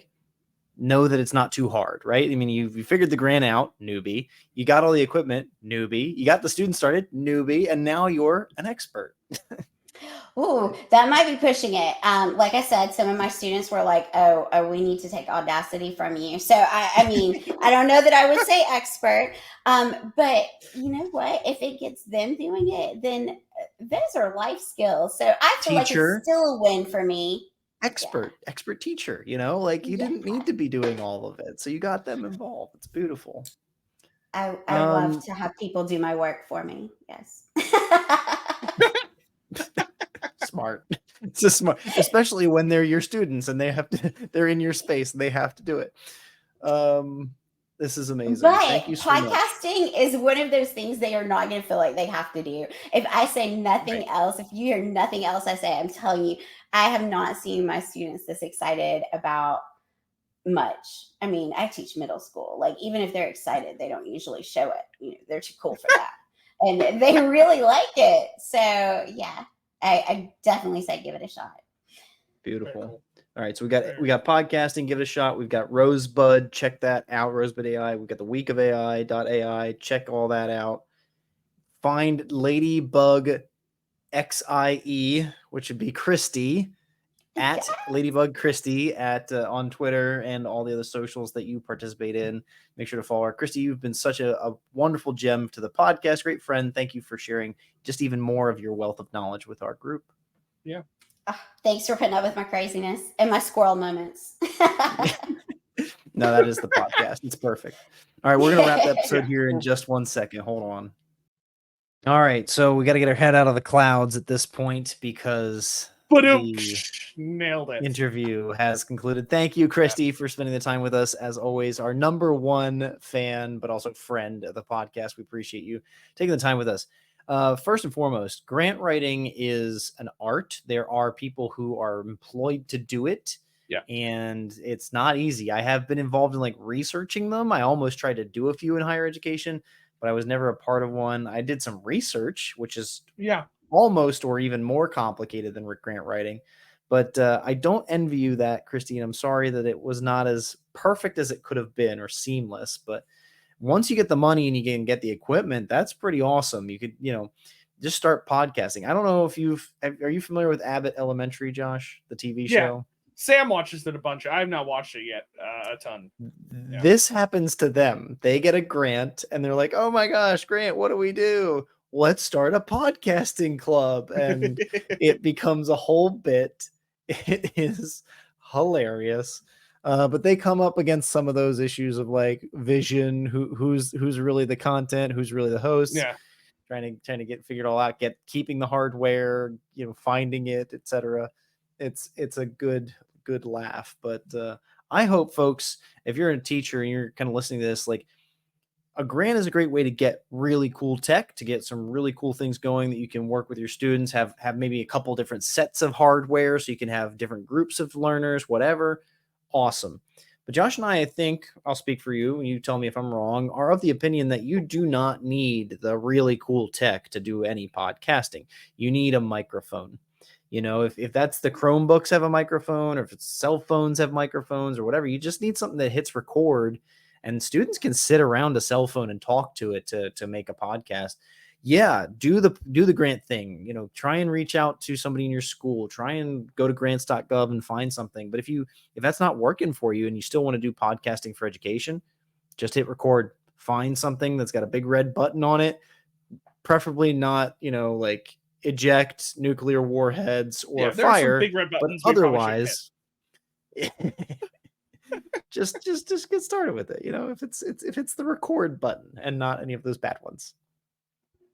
know that it's not too hard, right? I mean, you figured the grant out, newbie. You got all the equipment, newbie. You got the students started, newbie, and now you're an expert. Ooh, that might be pushing it. Like I said, some of my students were like, oh, we need to take Audacity from you. So, I mean, I don't know that I would say expert, but you know what? If it gets them doing it, then those are life skills. So I feel like it's still a win for me. Expert teacher, you didn't need to be doing all of it. So you got them involved. It's beautiful. I love to have people do my work for me. Yes. Smart. It's just smart, especially when they're your students and they're in your space and they have to do it. This is amazing. But thank you so podcasting is one of those things they are not going to feel like they have to do. If I say nothing else, if you hear nothing else I say, I'm telling you, I have not seen my students this excited about much. I mean, I teach middle school. Like, even if they're excited, they don't usually show it. They're too cool for that. And they really like it. So yeah, I definitely say give it a shot. Beautiful. All right, so we got podcasting, give it a shot. We've got Rosebud, check that out. Rosebud AI. We've got the week of AI.ai. Check all that out. Find Ladybug XIE, which would be Christie, at Ladybug Christie on Twitter and all the other socials that you participate in. Make sure to follow her. Christie, you've been such a wonderful gem to the podcast. Great friend. Thank you for sharing just even more of your wealth of knowledge with our group. Yeah. Thanks for putting up with my craziness and my squirrel moments. No, that is the podcast. It's perfect. All right, we're going to wrap the episode here in just 1 second. Hold on. All right, so we got to get our head out of the clouds at this point because nailed it. Interview has concluded. Thank you, Christie, for spending the time with us. As always, our number one fan, but also friend of the podcast. We appreciate you taking the time with us. First and foremost, grant writing is an art. There are people who are employed to do it. Yeah. And it's not easy. I have been involved in researching them. I almost tried to do a few in higher education, but I was never a part of one. I did some research, which is almost or even more complicated than grant writing. But I don't envy you that, Christie. I'm sorry that it was not as perfect as it could have been or seamless. But once you get the money and you can get the equipment, that's pretty awesome. You could, just start podcasting. I don't know if are you familiar with Abbott Elementary, Josh, the TV show? Sam watches it a bunch. I have not watched it yet a ton. Yeah. This happens to them. They get a grant and they're like, oh my gosh, Grant, what do we do? Let's start a podcasting club. And it becomes a whole bit. It is hilarious. But they come up against some of those issues of like vision, who's really the content, who's really the host. Yeah. Trying to get figured all out, keeping the hardware, finding it, etc. It's a good laugh. But I hope, folks, if you're a teacher and you're kind of listening to this, like, a grant is a great way to get really cool tech, to get some really cool things going that you can work with your students, have maybe a couple different sets of hardware so you can have different groups of learners, whatever. Awesome. But Josh and I think, I'll speak for you and you tell me if I'm wrong, are of the opinion that you do not need the really cool tech to do any podcasting. You need a microphone. If that's the Chromebooks have a microphone, or if it's cell phones have microphones or whatever, you just need something that hits record. And students can sit around a cell phone and talk to it to make a podcast. Yeah, do the grant thing. Try and reach out to somebody in your school. Try and go to grants.gov and find something. But if that's not working for you and you still want to do podcasting for education, just hit record. Find something that's got a big red button on it. Preferably not, like eject nuclear warheads or fire. Big red buttons, but otherwise. just get started with it. If it's the record button and not any of those bad ones.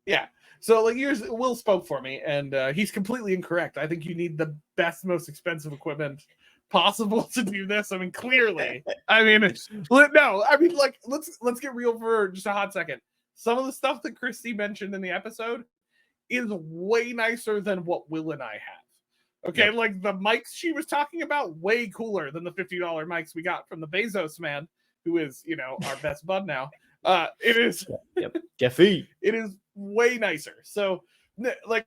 Yeah. So like Will spoke for me, and he's completely incorrect. I think you need the best, most expensive equipment possible to do this. I mean, clearly. I mean, no. I mean, like, let's get real for just a hot second. Some of the stuff that Christie mentioned in the episode is way nicer than what Will and I have. Okay, yep. Like the mics she was talking about, way cooler than the $50 mics we got from the Bezos man, who is, our best bud now. It is, yep. Jeffy. It is way nicer. So, like,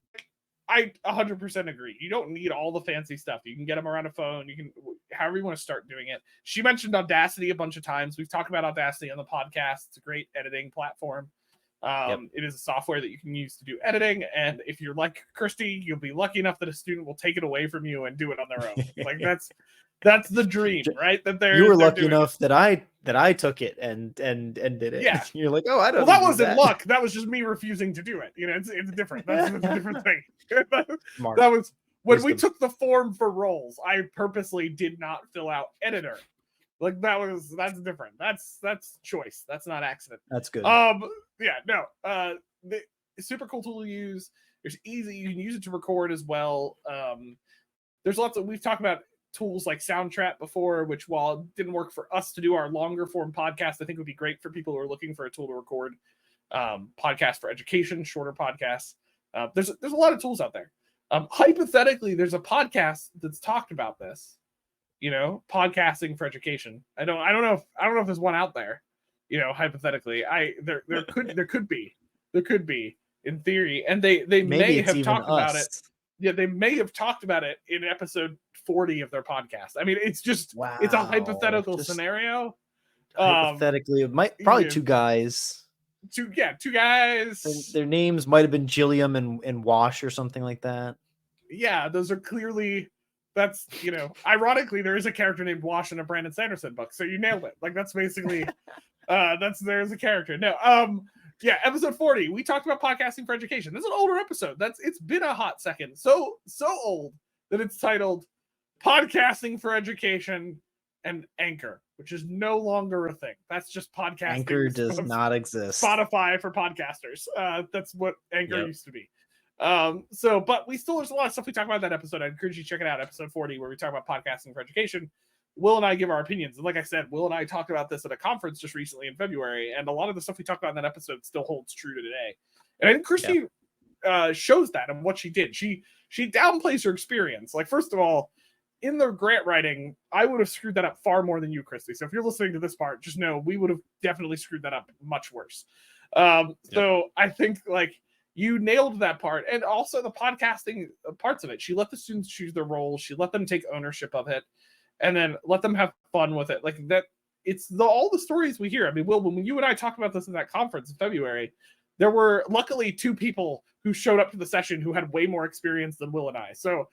I 100% agree. You don't need all the fancy stuff. You can get them around a phone. You can, however you want to start doing it. She mentioned Audacity a bunch of times. We've talked about Audacity on the podcast. It's a great editing platform. It is a software that you can use to do editing, and if you're like Christie, you'll be lucky enough that a student will take it away from you and do it on their own. Like that's the dream, right? That you were lucky enough that I took it and did it. Yeah, you're like, oh, I don't. Well, that wasn't luck. That was just me refusing to do it. It's different. That's a different thing. That was when we took the form for roles. I purposely did not fill out editor. Like that's different. That's choice. That's not accident. That's good. Super cool tool to use. There's easy. You can use it to record as well. There's lots of, we've talked about tools like Soundtrap before, which while it didn't work for us to do our longer form podcast, I think would be great for people who are looking for a tool to record podcasts for education, shorter podcasts. There's a lot of tools out there. Hypothetically, there's a podcast that's talked about this. Podcasting for education. I don't know if there's one out there. Hypothetically, there could be in theory, and they may have talked about it. Yeah, they may have talked about it in episode 40 of their podcast. I mean, it's just it's a hypothetical scenario. Hypothetically, it might probably two guys. Two guys. Their names might have been Gilliam and Wash or something like that. Yeah, those are clearly. That's, ironically, there is a character named Wash in a Brandon Sanderson book, so you nailed it. Like, that's basically, there's a character. No, episode 40, we talked about podcasting for education. This is an older episode. It's been a hot second. So old that it's titled Podcasting for Education and Anchor, which is no longer a thing. That's just podcasting. Anchor does not exist. Spotify for podcasters. That's what Anchor used to be. But there's a lot of stuff we talk about in that episode. I encourage you to check it out, episode 40, where we talk about podcasting for education. Will and I give our opinions. And like I said, Will and I talked about this at a conference just recently in February, and a lot of the stuff we talked about in that episode still holds true to today. And I think Christie shows that and what she did. She downplays her experience. Like, first of all, in the grant writing, I would have screwed that up far more than you, Christie. So if you're listening to this part, just know we would have definitely screwed that up much worse. So I think, like, you nailed that part. And also the podcasting parts of it. She let the students choose their roles. She let them take ownership of it, and then let them have fun with it. Like that, it's all the stories we hear. I mean, Will, when you and I talked about this in that conference in February, there were luckily two people who showed up to the session who had way more experience than Will and I. So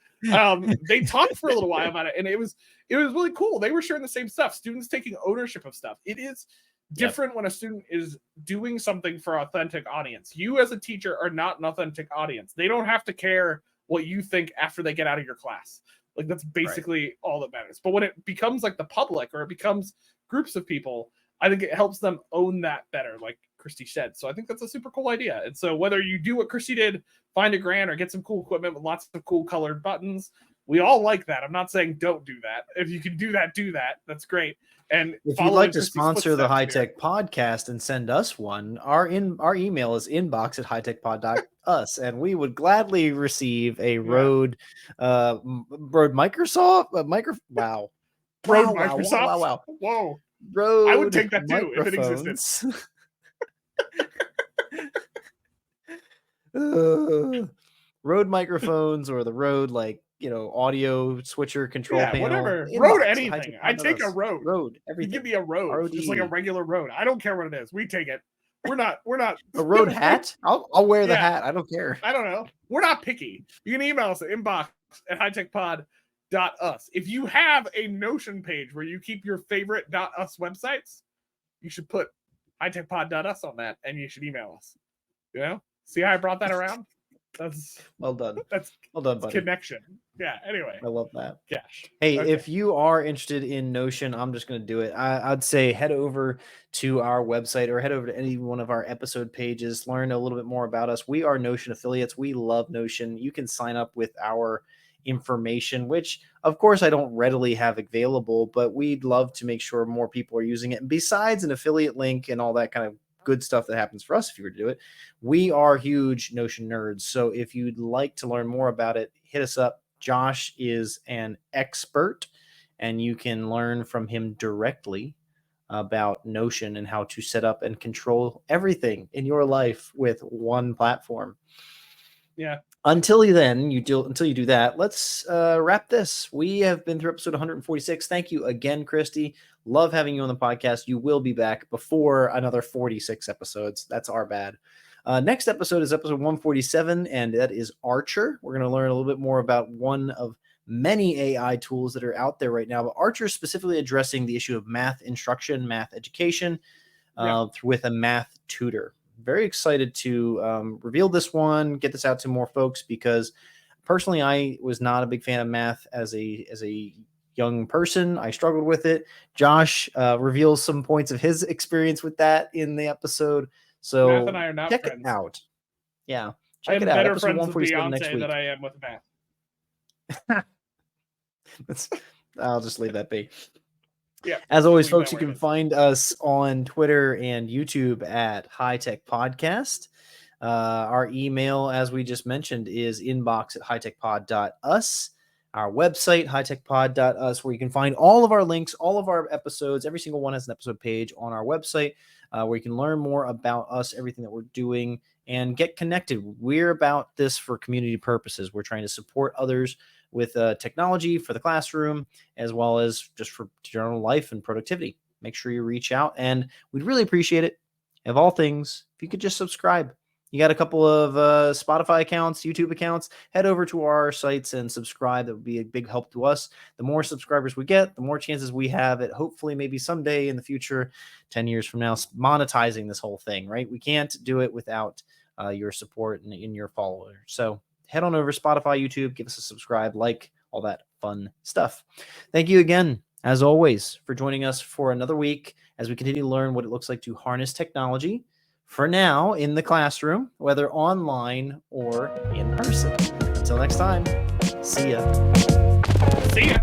they talked for a little while about it, and it was really cool. They were sharing the same stuff. Students taking ownership of stuff. It is different when a student is doing something for an authentic audience. You as a teacher are not an authentic audience. They don't have to care what you think after they get out of your class. Like that's basically all that matters. But when it becomes like the public or it becomes groups of people, I think it helps them own that better, like Christie said. So I think that's a super cool idea. And so whether you do what Christie did, find a grant or get some cool equipment with lots of cool colored buttons, we all like that. I'm not saying don't do that. If you can do that, do that. That's great. And if you'd like to sponsor the High Tech Podcast and send us one, our email is inbox@hightechpod.us, and we would gladly receive a Rode Microsoft wow. Rode Wow, Microsoft. wow. Whoa. Rode I would take that too if it existed. Rode microphones or the Rode audio switcher control panel. Whatever. Inbox, Rode anything. I take a Rode. Rode, You everything. give me a Rode, ROD. just like a regular Rode. I don't care what it is. We take it. We're not a Rode hat. I'll wear the hat. I don't care. I don't know. We're not picky. You can email us at inbox@hightechpod.us. If you have a Notion page where you keep your favorite .us websites, you should put hightechpod.us on that, and you should email us. You know? See how I brought that around? That's well done. That's well done, buddy. Connection. Yeah. Anyway, I love that. Gosh. Hey, if you are interested in Notion, I'm just going to do it. I'd say head over to our website or head over to any one of our episode pages. Learn a little bit more about us. We are Notion affiliates. We love Notion. You can sign up with our information, which of course I don't readily have available, but we'd love to make sure more people are using it. And besides an affiliate link and all that kind of good stuff that happens for us if you were to do it, we are huge Notion nerds. So if you'd like to learn more about it, hit us up. Josh is an expert, and you can learn from him directly about Notion and how to set up and control everything in your life with one platform. Yeah. Until you do that, let's wrap this. We have been through episode 146. Thank you again, Christie. Love having you on the podcast. You will be back before another 46 episodes. That's our bad. Next episode is episode 147, and that is Archer. We're going to learn a little bit more about one of many AI tools that are out there right now, but Archer specifically addressing the issue of math instruction, math education with a math tutor. Very excited to reveal this one, get this out to more folks, because personally I was not a big fan of math as a young person. I struggled with it. Josh reveals some points of his experience with that in the episode. So Math and I are not check friends. it out. Yeah. I am it out. better Episode friends with 147 next Beyonce week. than I am with math. I'll just leave that be. Yeah. As always, folks, you can find us on Twitter and YouTube at High Tech Podcast. Our email, as we just mentioned, is inbox@hightechpod.us. Our website, hightechpod.us, where you can find all of our links, all of our episodes. Every single one has an episode page on our website where you can learn more about us, everything that we're doing, and get connected. We're about this for community purposes. We're trying to support others with technology for the classroom, as well as just for general life and productivity. Make sure you reach out, and we'd really appreciate it. Of all things, if you could just subscribe. You got a couple of Spotify accounts, YouTube accounts, head over to our sites and subscribe. That would be a big help to us. The more subscribers we get, the more chances we have at hopefully maybe someday in the future, 10 years from now, monetizing this whole thing, right? We can't do it without your support and your followers. So head on over to Spotify, YouTube, give us a subscribe, like, all that fun stuff. Thank you again, as always, for joining us for another week as we continue to learn what it looks like to harness technology for now in the classroom, whether online or in person. Until next time, see ya. See ya.